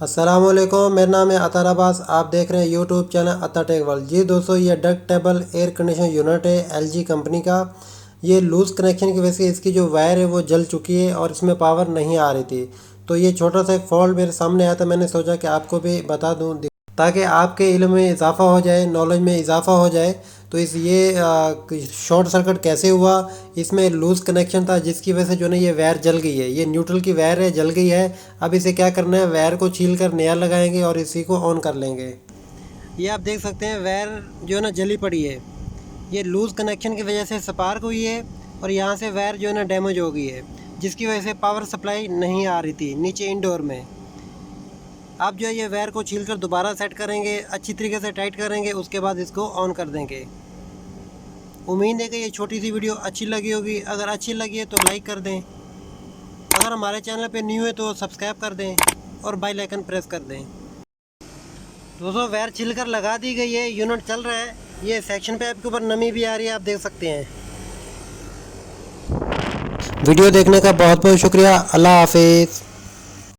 अस्सलामुअलैकुम, मेरा नाम है अतार अब्बास। आप देख रहे हैं यूट्यूब चैनल अता टेक वर्ल्ड। जी दोस्तों, ये डक्टेबल एयर कंडीशनर यूनिट है एलजी कंपनी का। ये लूज़ कनेक्शन की वजह से इसकी जो वायर है वो जल चुकी है और इसमें पावर नहीं आ रही थी। तो ये छोटा सा एक फॉल्ट मेरे सामने आया था, मैंने सोचा कि आपको भी बता दूं ताकि आपके इल्म में इजाफ़ा हो जाए, नॉलेज में इजाफ़ा हो जाए। तो इस ये शॉर्ट सर्किट कैसे हुआ, इसमें लूज़ कनेक्शन था जिसकी वजह से जो ना ये वायर जल गई है। ये न्यूट्रल की वायर है, जल गई है। अब इसे क्या करना है, वायर को छील कर नया लगाएंगे और इसी को ऑन कर लेंगे। ये आप देख सकते हैं वायर जो है ना जली पड़ी है। ये लूज़ कनेक्शन की वजह से स्पार्क हुई है और यहाँ से वायर जो है ना डैमेज हो गई है, जिसकी वजह से पावर सप्लाई नहीं आ रही थी नीचे इंडोर में। आप जो है ये वायर को छील कर दोबारा सेट करेंगे, अच्छी तरीके से टाइट करेंगे, उसके बाद इसको ऑन कर देंगे। उम्मीद है कि ये छोटी सी वीडियो अच्छी लगी होगी। अगर अच्छी लगी है तो लाइक कर दें, अगर हमारे चैनल पे न्यू है तो सब्सक्राइब कर दें और बेल आइकन प्रेस कर दें। दोस्तों, वायर छिल कर लगा दी गई है, यूनिट चल रहा है। ये सेक्शन पाइप के ऊपर नमी भी आ रही है, आप देख सकते हैं। वीडियो देखने का बहुत बहुत शुक्रिया। अल्लाह हाफिज़।